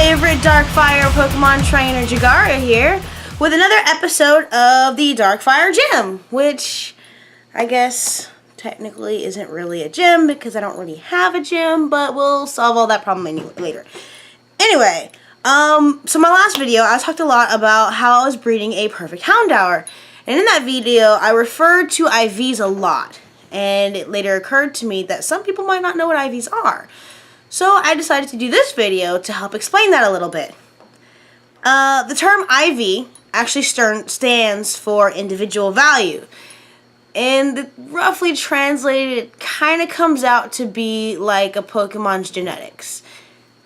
favorite Dark Fire Pokemon trainer, Jigara here, with another episode of the Dark Fire Gym, which I guess technically isn't really a gym because I don't really have a gym, but we'll solve all that problem later. Anyway, so my last video, I talked a lot about how I was breeding a perfect Houndour, and in that video, I referred to IVs a lot, and it later occurred to me that some people might not know what IVs are. So I decided to do this video to help explain that a little bit. The term IV actually stands for individual value. And roughly translated, it kind of comes out to be like a Pokemon's genetics.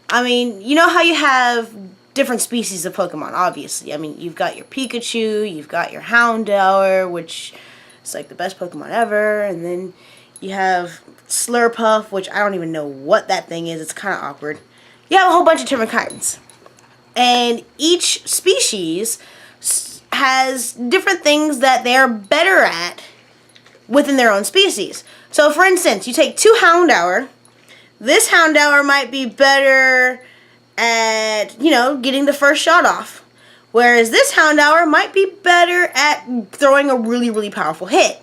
I mean, you know how you have different species of Pokemon, obviously. I mean, you've got your Pikachu, you've got your Houndour, which is like the best Pokemon ever, and then you have Slurpuff, which I don't even know what that thing is. It's kind of awkward. You have a whole bunch of different kinds. And each species has different things that they're better at within their own species. So, for instance, you take two Houndour. This Houndour might be better at, getting the first shot off. Whereas this Houndour might be better at throwing a really, really powerful hit.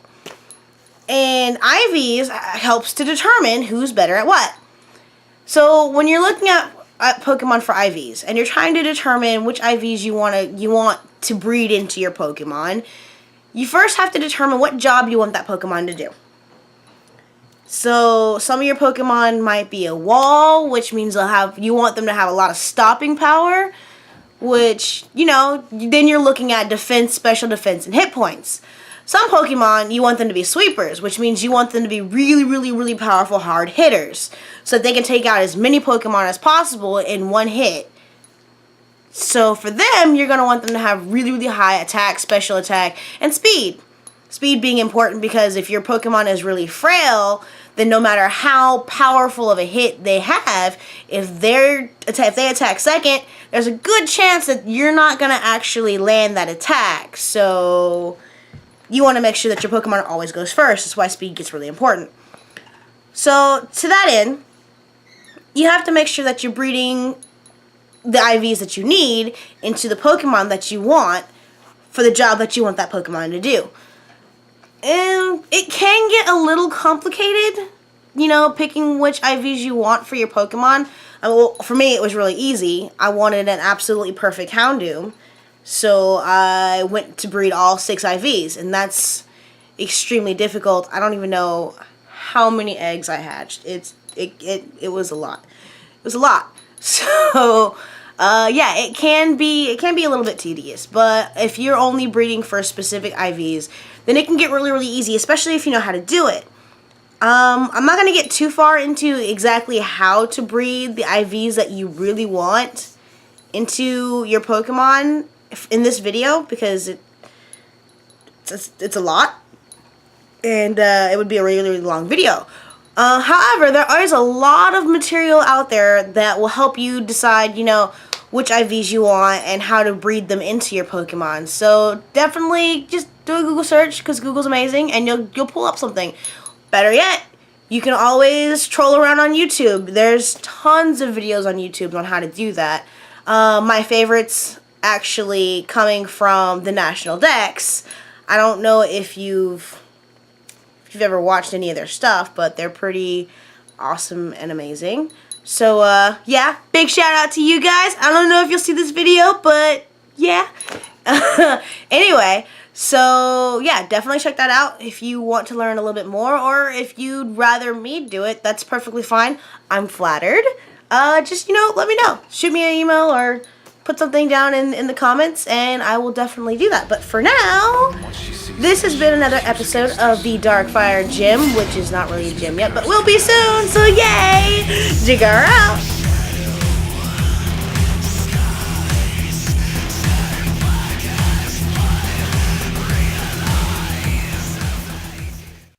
And IVs helps to determine who's better at what. So when you're looking at Pokemon for IVs and you're trying to determine which IVs you want to breed into your Pokemon, you first have to determine what job you want that Pokemon to do. So some of your Pokemon might be a wall, which means you want them to have a lot of stopping power, which, then you're looking at defense, special defense, and hit points. Some Pokemon, you want them to be sweepers, which means you want them to be really, really, really powerful hard hitters, so that they can take out as many Pokemon as possible in one hit. So for them, you're going to want them to have really, really high attack, special attack, and speed. Speed being important because if your Pokemon is really frail, then no matter how powerful of a hit they have, if they attack second, there's a good chance that you're not going to actually land that attack. So you want to make sure that your Pokemon always goes first. That's why speed gets really important. So, to that end, you have to make sure that you're breeding the IVs that you need into the Pokemon that you want for the job that you want that Pokemon to do. And it can get a little complicated, picking which IVs you want for your Pokemon. Well, for me, it was really easy. I wanted an absolutely perfect Houndour. So I went to breed all 6 IVs, and that's extremely difficult. I don't even know how many eggs I hatched. It was a lot. It was a lot. So yeah, it can be a little bit tedious. But if you're only breeding for specific IVs, then it can get really, really easy, especially if you know how to do it. I'm not gonna get too far into exactly how to breed the IVs that you really want into your Pokemon in this video, because it's a lot, and it would be a really, really long video. However, there is a lot of material out there that will help you decide, which IVs you want and how to breed them into your Pokemon. So definitely just do a Google search, because Google's amazing, and you'll pull up something. Better yet, you can always troll around on YouTube. There's tons of videos on YouTube on how to do that. My favorites actually coming from the National Dex. I don't know if you've ever watched any of their stuff, but they're pretty awesome and amazing. So yeah, big shout out to you guys. I don't know if you'll see this video, but yeah. Anyway, so yeah, definitely check that out if you want to learn a little bit more, or if you'd rather me do it, that's perfectly fine. I'm flattered. Just let me know. Shoot me an email or put something down in the comments, and I will definitely do that. But for now, this has been another episode of the Dark Fire Gym, which is not really a gym yet, but will be soon, so yay! Jigara out!